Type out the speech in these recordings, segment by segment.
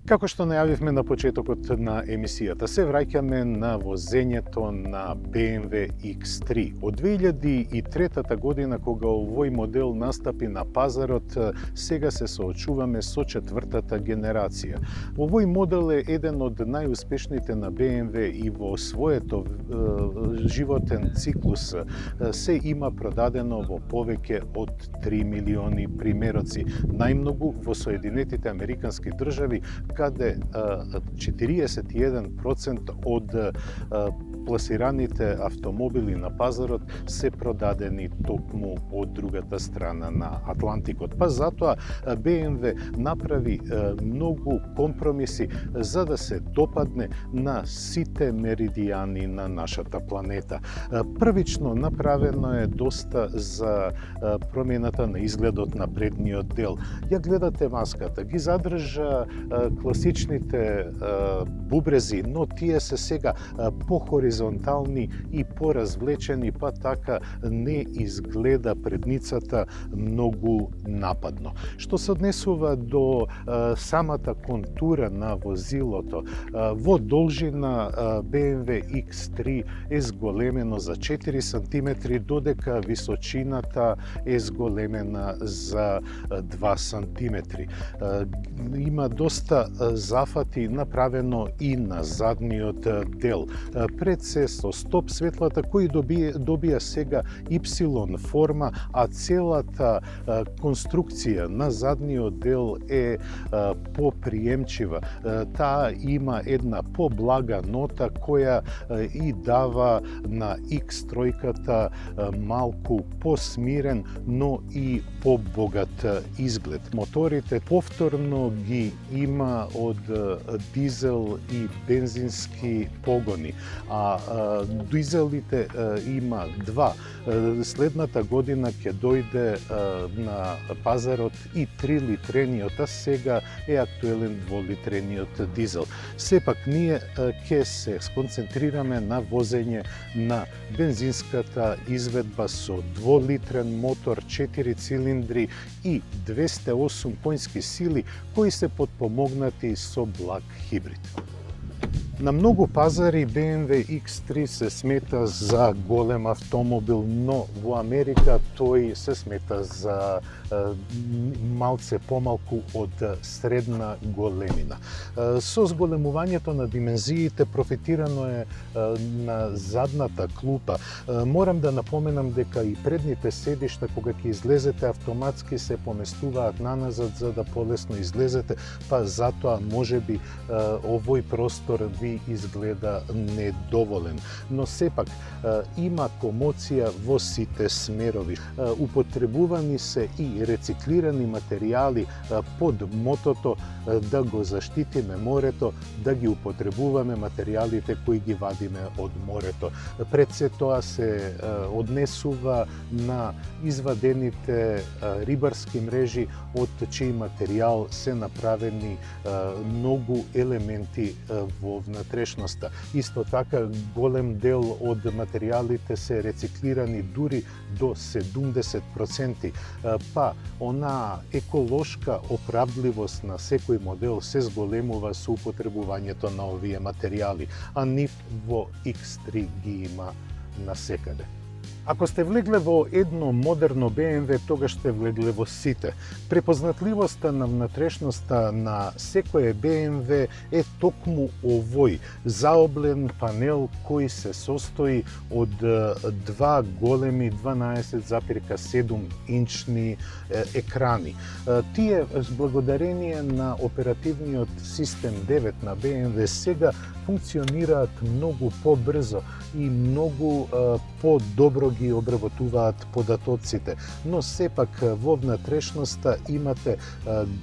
Како што најавивме на почетокот на емисијата, се враќаме на возењето на BMW X3. Од 2003 година, кога овој модел настапи на пазарот, сега се соочуваме со четвртата генерација. Овој модел е еден од најуспешните на BMW и во своето животен циклус се има продадено во повеќе од 3 милиони примероци. Најмногу во Соединетите Американски држави, каде 41% од пласираните автомобили на пазарот се продадени токму од другата страна на Атлантикот. Па затоа BMW направи многу компромиси за да се допадне на сите меридијани на нашата планета. Првично направено е доста за промената на изгледот на предниот дел. Ја гледате маската, ги задржа класичните бубрези, но тие се сега по-хоризонтални и поразвлечени, па така не изгледа предницата многу нападно. Што се однесува до самата контура на возилото, во должина BMW X3 е зголемено за 4 см, додека височината е зголемена за 2 см. Има доста зафати направено и на задниот дел. Пред се со стоп светлата кои добија сега Y форма, а целата конструкција на задниот дел е поприемчива. Таа има една поблага нота која и дава на X3-ката малку посмирен, но и побогат изглед. Моторите повторно ги има од дизел и бензински погони, а дизелите има два. Следната година ќе дојде на пазарот и 3 литрениот, а сега е актуелен 2 литрениот дизел. Сепак ние ќе се сконцентрираме на возење на бензинската изведба со 2 литрен мотор, 4 цилиндри и 208 конски сили, кои се потпомогнати со благ хибрид. На многу пазари BMW X3 се смета за голем автомобил, но во Америка тој се смета за малце помалку од средна големина. Со зголемувањето на димензиите профитирано е на задната клупа. Морам да напоменам дека и предните седишта, кога ќе излезете автоматски, се поместуваат наназад за да полесно излезете, па затоа можеби овој простор ви изгледа недоволен. Но сепак има комоција во сите смерови. Употребувани се и рециклирани материјали под мотото да го заштитиме морето, да ги употребуваме материјалите кои ги вадиме од морето. Пред се тоа се однесува на извадените рибарски мрежи, од чиј материјал се направени многу елементи во внатрешноста. Исто така, голем дел од материјалите се рециклирани дури до 70%, па она еколошка оправдливост на секој модел се зголемува со употребувањето на овие материјали, а нив во X3 ги има насекаде. Ако сте влегле во едно модерно BMW, тогаш сте влегле во сите. Препознатливоста на внатрешноста на секој BMW е токму овој заоблен панел кој се состои од два големи 12,7 инчни екрани. Тие, благодарение на оперативниот систем 9 на BMW, сега функционираат многу побрзо и многу по-добро ги обработуваат податоците, но сепак во внатрешноста имате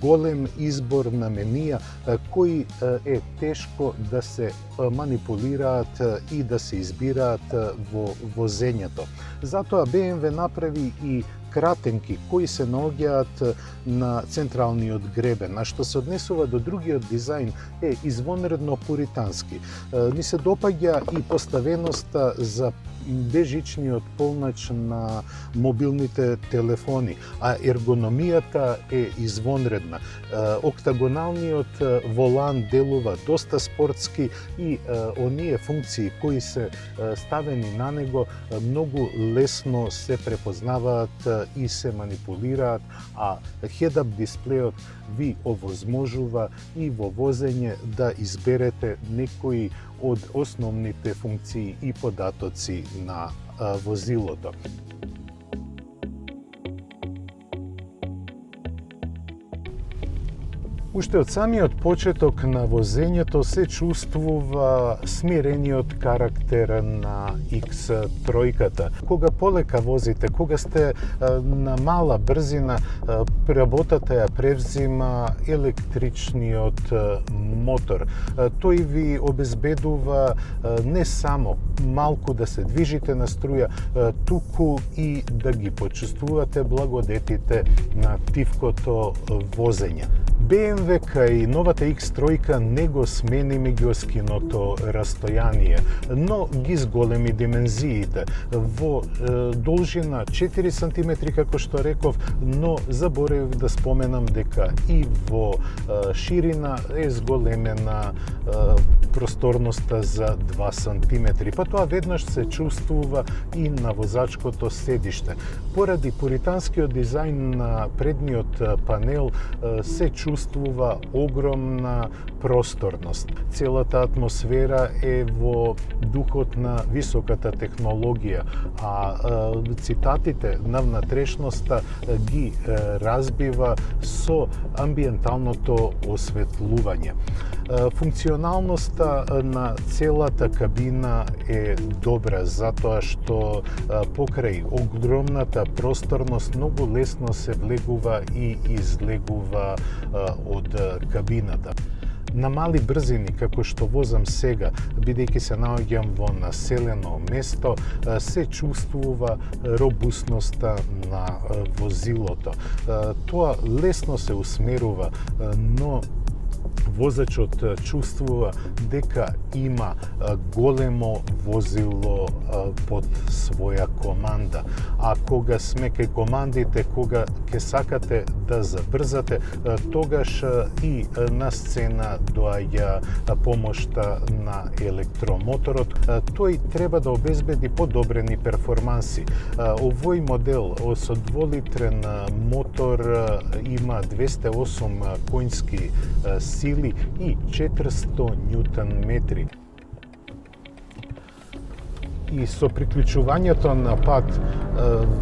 голем избор на менија кои е тешко да се манипулираат и да се избираат во возењето. Затоа BMW направи и кратенки кои се наоѓаат на централниот гребен, а што се однесува до другиот дизајн е извонредно пуритански. Ни се допаѓа и поставеноста за бежичниот полнач на мобилните телефони, а ергономијата е извонредна. Октагоналниот волан делува доста спортски и оние функции кои се ставени на него многу лесно се препознаваат и се манипулираат, а head-up дисплејот ви овозможува и во возење да изберете некои од основните функции и податоци на возилото. Уште од самиот почеток на возењето се чувствува смирениот карактер на X3-ката. Кога полека возите, кога сте на мала брзина, работата ја превзима електричниот мотор. Тој ви обезбедува не само малку да се движите на струја, туку и да ги почувствувате благодетите на тивкото возење. BMW кај новата X3 не го смени меѓуоскиното растојание, но ги зголеми димензиите. Во должина 4 см, како што реков, но заборавив да споменам дека и во ширина е зголемена просторноста за 2 см. Па тоа веднаш се чувствува и на возачкото седиште. Поради пуританскиот дизајн на предниот панел се чувствува огромна просторност. Целата атмосфера е во духот на високата технологија, а цитатите на внатрешноста ги разбива со амбиенталното осветлување. Функционалноста на целата кабина е добра, затоа што покрај огромната просторност многу лесно се влегува и излегува од кабината. На мали брзини, како што возам сега, бидејќи се наоѓам во населено место, се чувствува робусноста на возилото. Тоа лесно се усмерува, но возачот чувствува дека има големо возило под своја команда. А кога сме кај командите, кога ќе сакате да забрзате, тогаш и на сцена доаѓа помошта на електромоторот. Тој треба да обезбеди подобрени перформанси. Овој модел со 2-литрен мотор има 208 коњски сили и 400 ньютон метри. И со приклучувањето на пат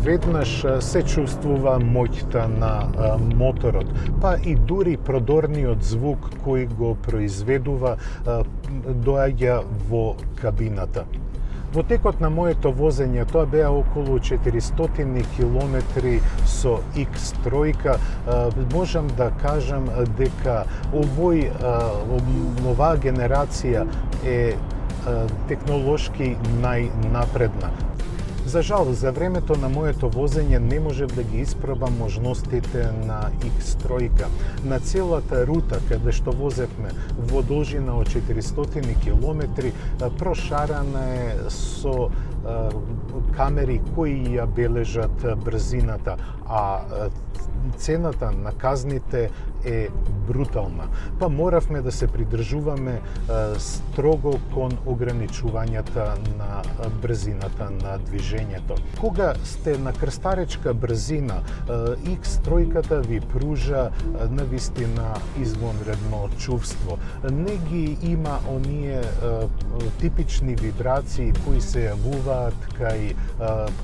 веднаш се чувствува моќта на моторот, па и дури продорниот звук кој го произведува доаѓа во кабината. Во текот на моето возење, тоа беа околу 400 километри со X3, можам да кажам дека оваа генерација е технолошки најнапредна. За жал, за времето на моето возење не можев да ги испробам можностите на X3. На целата рута, каде што возевме во должина од 400 километри, прошарана е со камери кои ја бележат брзината, а цената на казните е брутална. Па моравме да се придржуваме строго кон ограничувањата на брзината на движењето. Кога сте на крстаречка брзина, X3-ката ви пружа навистина извонредно чувство. Не ги има оние типични вибрации кои се јавуваат кај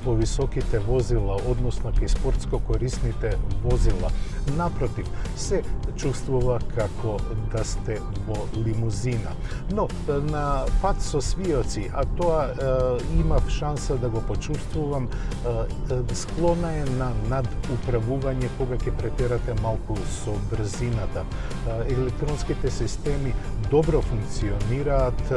повисоките возила, односно кај спортско корисните возила. Напротив, се чувствува како да сте во лимузина. Но на пат со свиоци, а тоа имав шанса да го почувствувам, склона е на надуправување кога ќе претерате малку со брзината. Електронските системи добро функционираат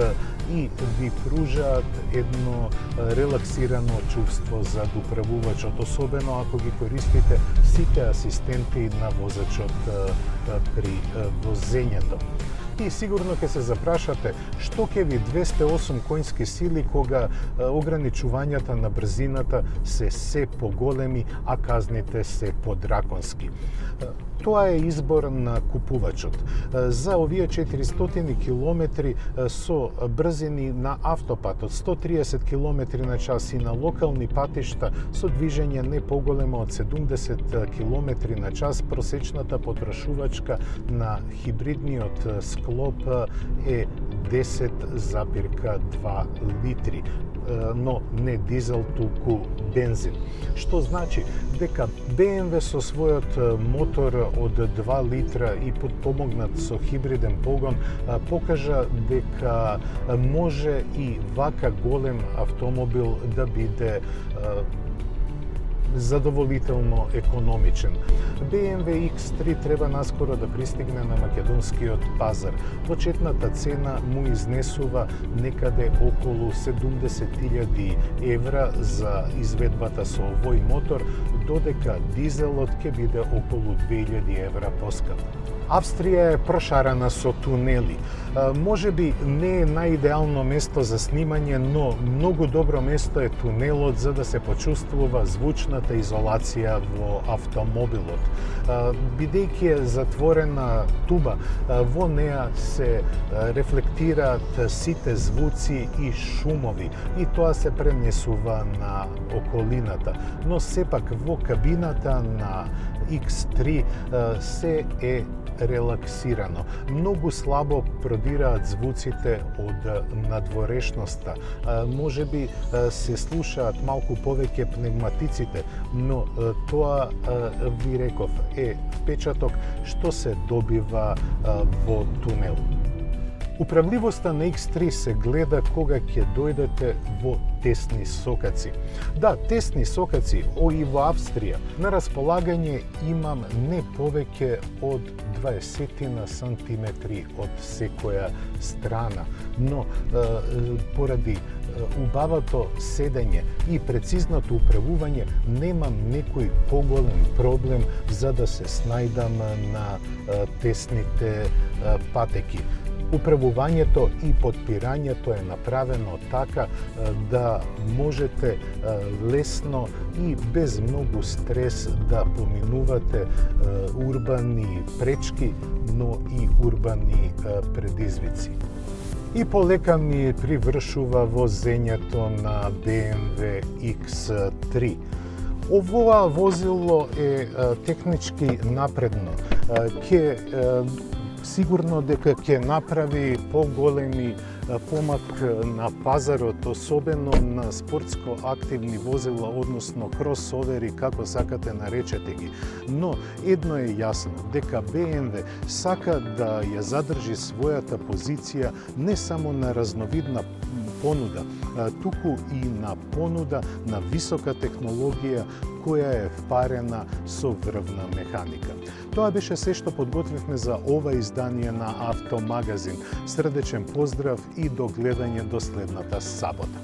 и ви пружаат едно релаксирано чувство за управувачот, особено ако ги користите сите асистенти на возачот при возењето. И сигурно ќе се запрашате што ќе ви 208 конски сили кога ограничувањата на брзината се поголеми, а казните се подраконски. Тоа е избор на купувачот. За овие 400 километри со брзини на автопат од 130 километри на час и на локални патишта со движење не поголемо од 70 километри на час, просечната потрошувачка на хибридниот склоп е 10,2 литри, но не дизел, туку бензин. Што значи дека BMW со својот мотор од 2 литра и подпомогнат со хибриден погон покажа дека може и вака голем автомобил да биде задоволително економичен. BMW X3 треба наскоро да пристигне на македонскиот пазар. Почетната цена му изнесува некаде околу 70.000 евра за изведбата со овој мотор, додека дизелот ќе биде околу 2.000 евра поскап. Австрија е прошарана со тунели. Може би не е наидеално место за снимање, но многу добро место е тунелот за да се почувствува звучната изолација во автомобилот. Бидејќи е затворена туба, во неа се рефлектираат сите звуци и шумови и тоа се пренесува на околината. Но сепак во кабината на X3 се е релаксирано. Многу слабо продираат звуците од надворешноста. Може би се слушаат малку повеќе пневматиците, но тоа, ви реков, е впечаток што се добива во тунел. Управливоста на X3 се гледа кога ќе дојдете во тесни сокаци. Да, тесни сокаци, и во Австрија. На располагање имам не повеќе од 20 сантиметри од секоја страна, но поради убавото седење и прецизното управување немам некој поголем проблем за да се снајдам на тесните патеки. Управувањето и подпирањето е направено така да можете лесно и без многу стрес да поминувате урбани пречки, но и урбани предизвици. И полека ми привршува возењето на BMW X3. Ова возило е технички напредно. Сигурно дека ќе направи поголеми помак на пазарот, особено на спортско активни возила, односно кросовери, како сакате наречете ги. Но едно е јасно, дека BMW сака да ја задржи својата позиција не само на разновидна понуда, туку и на понуда на висока технологија која е впарена со врвна механика. Тоа беше се што подготвивме за ова издание на Автомагазин. Срдечен поздрав и до гледање до следната сабота.